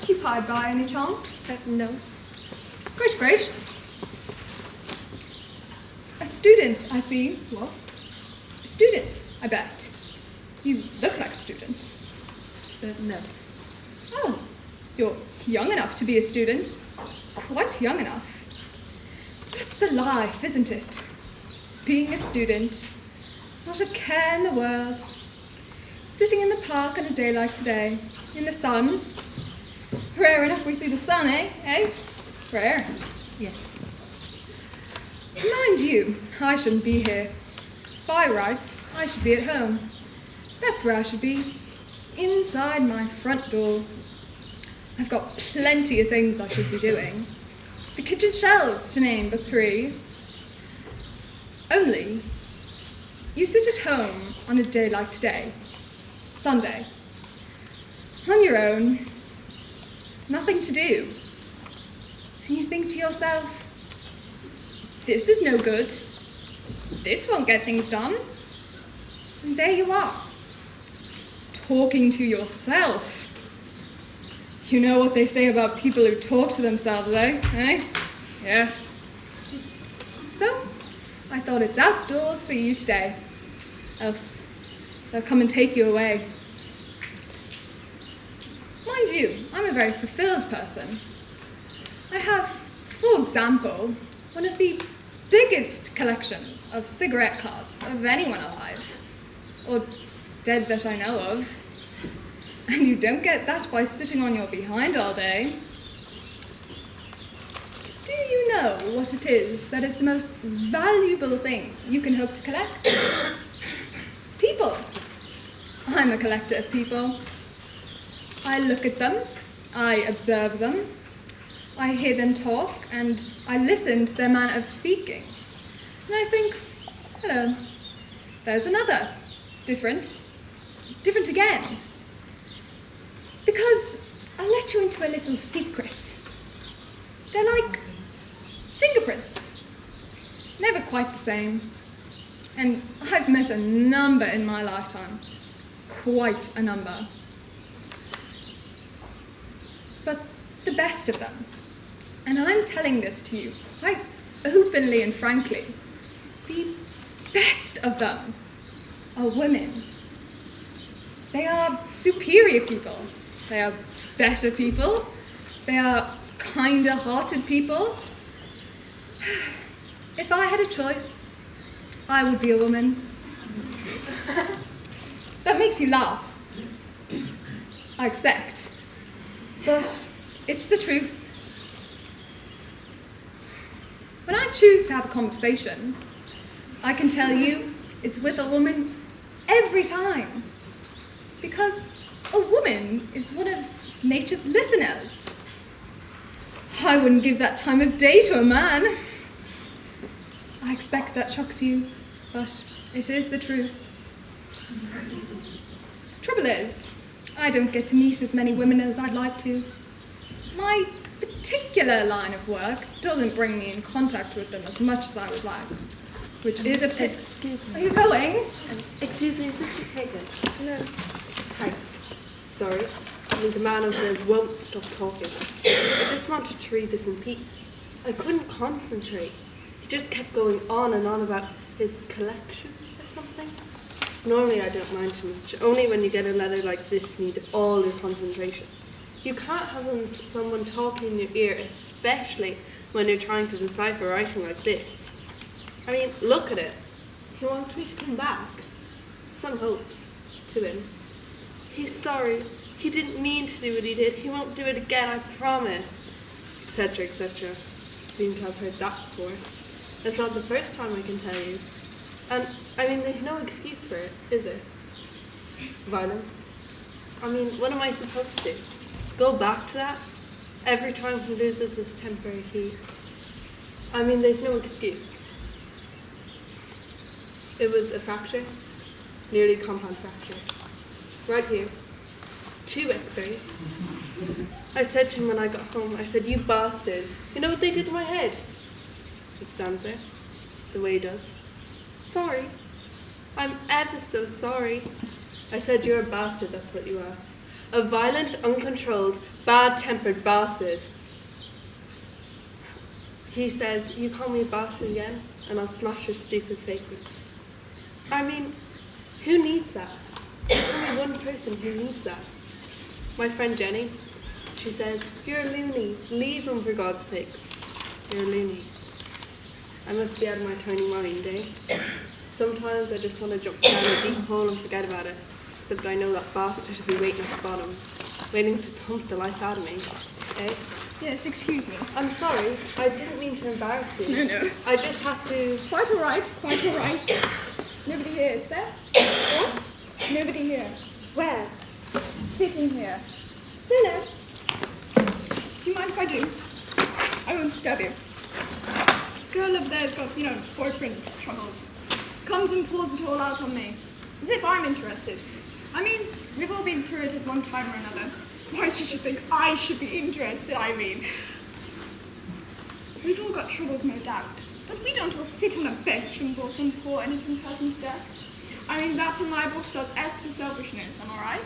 occupied by any chance? No. Great, great. A student, I see. What? A student, I bet. You look like a student. No. Oh, you're young enough to be a student. Quite young enough. That's the life, isn't it? Being a student, not a care in the world. Sitting in the park on a day like today, in the sun. Rare enough we see the sun, eh? Eh? Rare. Yes. Mind you, I shouldn't be here. By rights, I should be at home. That's where I should be. Inside my front door. I've got plenty of things I should be doing. The kitchen shelves, to name but three. Only, you sit at home on a day like today, Sunday, on your own, nothing to do, and you think to yourself, this is no good, this won't get things done, and there you are, talking to yourself. You know what they say about people who talk to themselves, eh? Eh? Yes. So, I thought it's outdoors for you today, else they'll come and take you away. Mind you, I'm a very fulfilled person. I have, for example, one of the biggest collections of cigarette cards of anyone alive, or dead that I know of. And you don't get that by sitting on your behind all day. Do you know what it is that is the most valuable thing you can hope to collect? People. I'm a collector of people. I look at them, I observe them, I hear them talk, and I listen to their manner of speaking. And I think, hello, there's another, different again. Because I'll let you into a little secret. They're like fingerprints. Never quite the same. And I've met a number in my lifetime. Quite a number. But the best of them, and I'm telling this to you quite openly and frankly, the best of them are women. They are superior people. They are better people. They are kinder-hearted people. If I had a choice, I would be a woman. That makes you laugh, I expect. But it's the truth. When I choose to have a conversation, I can tell you it's with a woman every time. Because a woman is one of nature's listeners. I wouldn't give that time of day to a man. I expect that shocks you, but it is the truth. Trouble is, I don't get to meet as many women as I'd like to. My particular line of work doesn't bring me in contact with them as much as I would like, which is a pity. Excuse me. Are you going? Excuse me, is this the ticket? No. Thanks. Sorry. I mean, the man over there won't stop talking. I just wanted to read this in peace. I couldn't concentrate. He just kept going on and on about his collections or something. Normally I don't mind too much. Only when you get a letter like this you need all your concentration. You can't have someone talking in your ear, especially when you're trying to decipher writing like this. I mean, look at it. He wants me to come back. Some hopes to him. He's sorry. He didn't mean to do what he did. He won't do it again, I promise. Etc., etc. Seem to have heard that before. It's not the first time I can tell you. And, I mean, there's no excuse for it, is there? Violence. I mean, what am I supposed to do? Go back to that? Every time he loses his temper, I mean, there's no excuse. It was a fracture. Nearly compound fracture. Right here. 2 X-rays. I said to him when I got home, I said, you bastard. You know what they did to my head? Just stands there, the way he does. Sorry. I'm ever so sorry. I said, you're a bastard, that's what you are. A violent, uncontrolled, bad-tempered bastard. He says, you call me a bastard again, and I'll smash your stupid face in. I mean, who needs that? There's only one person who needs that. My friend Jenny. She says, you're a loony. Leave him, for God's sakes. You're a loony. I must be out of my Tony mind, eh? Sometimes I just want to jump down a deep hole and forget about it. Except I know that bastard will be waiting at the bottom, waiting to thump the life out of me. Eh? Yes, excuse me. I'm sorry. I didn't mean to embarrass you. No. I just have to... Quite all right. Nobody here, is there? What? Nobody here. Where? Sitting here. No. Do you mind if I do? I won't disturb you. Girl up there's got, boyfriend troubles. Comes and pours it all out on me. As if I'm interested. I mean, we've all been through it at one time or another. Why she should think I should be interested, I mean. We've all got troubles, no doubt. But we don't all sit on a bench and bore some poor innocent person to death. I mean, that in my book spells S for selfishness, am I right?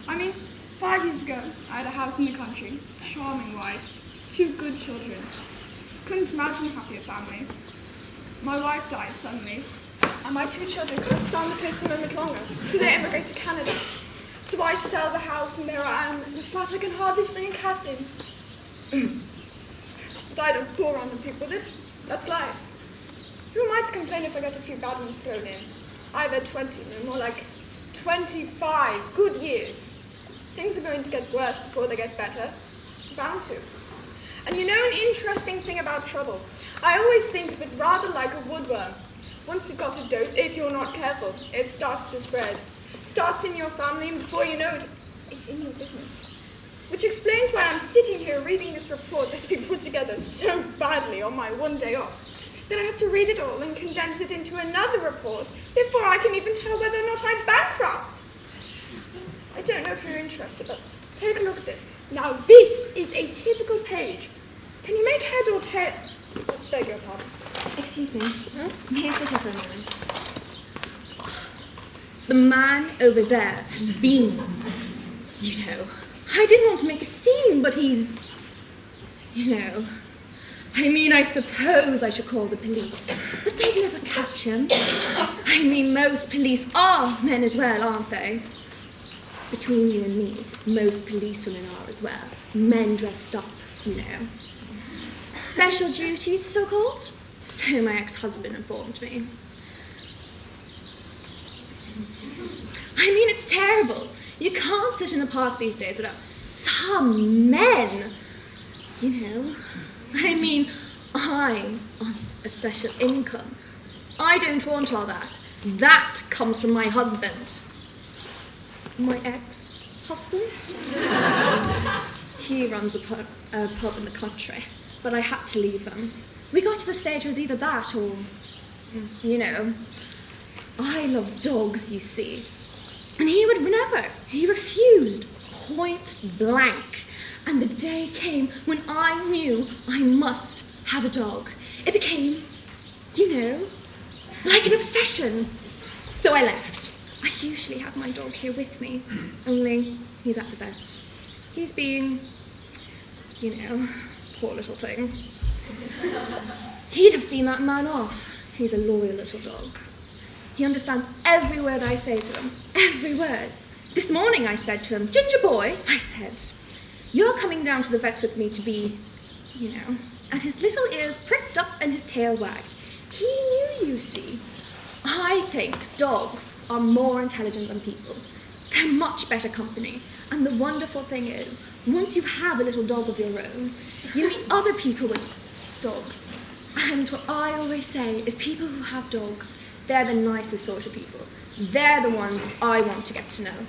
I mean, 5 years ago, I had a house in the country, charming wife, 2 good children. Couldn't imagine a happier family. My wife dies suddenly, and my 2 children couldn't stand the piss a moment longer, so they emigrate to Canada. So I sell the house, and there I am in a flat I can hardly swing a cat in. But I don't bore on the people with it. That's life. Who am I to complain if I get a few bad ones thrown in? I've had 20, no more like 25 good years. Things are going to get worse before they get better. Bound to. And you know an interesting thing about trouble? I always think of it rather like a woodworm. Once you've got a dose, if you're not careful, it starts to spread. It starts in your family, and before you know it, it's in your business. Which explains why I'm sitting here reading this report that's been put together so badly on my one day off. Then I have to read it all and condense it into another report before I can even tell whether or not I'm bankrupt. I don't know if you're interested, but take a look at this. Now this is a typical page. Can you make head or tail? Beg your pardon. Excuse me. Huh? May I sit here for a moment? The man over there has been, I didn't want to make a scene, but he's, I suppose I should call the police, but they'd never catch him. Most police are men as well, aren't they? Between you and me, most policewomen are as well. Men dressed up, Special duties, so-called? So my ex-husband informed me. It's terrible. You can't sit in the park these days without some men, I'm on a special income. I don't want all that. That comes from my husband. My ex-husband? He runs a pub in the country, but I had to leave him. We got to the stage where it was either that or, I love dogs, you see. And he would never. He refused, point blank. And the day came when I knew I must have a dog. It became, like an obsession. So I left. I usually have my dog here with me, only he's at the vet. He's being, poor little thing. He'd have seen that man off. He's a loyal little dog. He understands every word I say to him, every word. This morning I said to him, Ginger boy, I said, you're coming down to the vet's with me to be, and his little ears pricked up and his tail wagged. He knew, you see. I think dogs are more intelligent than people. They're much better company. And the wonderful thing is, once you have a little dog of your own, you meet other people with dogs. And what I always say is people who have dogs, they're the nicest sort of people. They're the ones I want to get to know.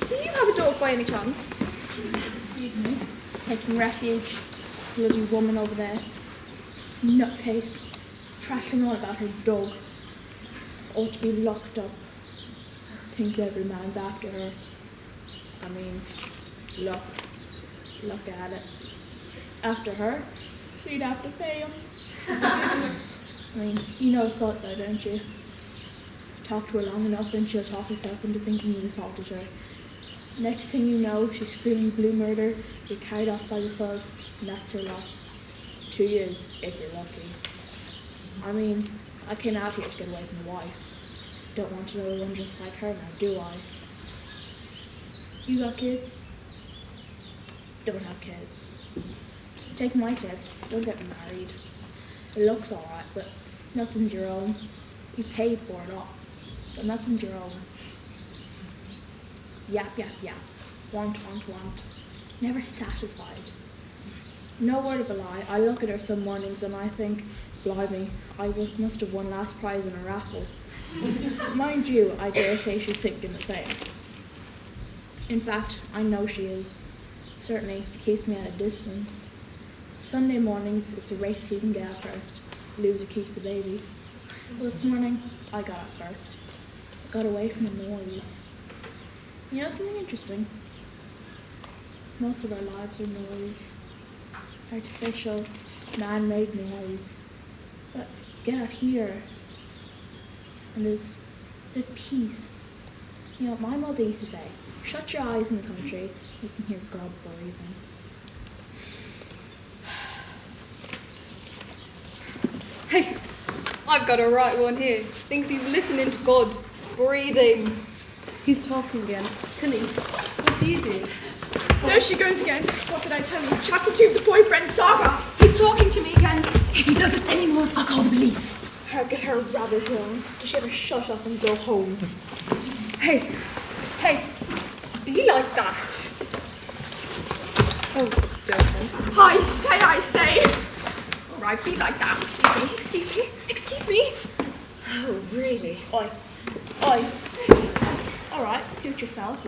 Do you have a dog by any chance? Mm-hmm. Taking refuge. Bloody woman over there. Nutcase. Prattling on about her dog. Ought to be locked up. Thinks every man's after her. Look at it. After her, she'd have to pay him. You know sort though, don't you? talk to her long enough and she'll talk herself into thinking you assaulted her. Next thing you know, she's screaming blue murder, you're carried off by the fuzz, and that's her lot. 2 years, if you're lucky. I mean, I came out here to get away from the wife. Don't want another one just like her now, do I? You got kids? Don't have kids. Take my tip, don't get married. It looks alright, but nothing's your own. You paid for it all, but nothing's your own. Yap, yap, yap. Want, want, want. Never satisfied. No word of a lie. I look at her some mornings and I think, blimey, must have won last prize in a raffle. Mind you, I dare say she's thinking the same. In fact, I know she is. Certainly keeps me at a distance. Sunday mornings, it's a race who can get out first. Loser keeps the baby. Well, this morning, I got out first. I got away from the noise. You know something interesting? Most of our lives are noise. Artificial, man-made noise. But you get out here, and there's peace. You know, my mother used to say, shut your eyes in the country, you can hear God breathing. Hey, I've got a right one here. Thinks he's listening to God, breathing. He's talking again. Tilly, what do you do? There she goes again. What did I tell you? Chapter 2 of the boyfriend saga. He's talking to me again. If he does it anymore, I'll call the police. I'll get her rather wrong. Does she ever shut up and go home? Hey, be like that. Oh, don't. I say. All right, be like that. Excuse me. Oh, really? Oi. All right, suit yourself.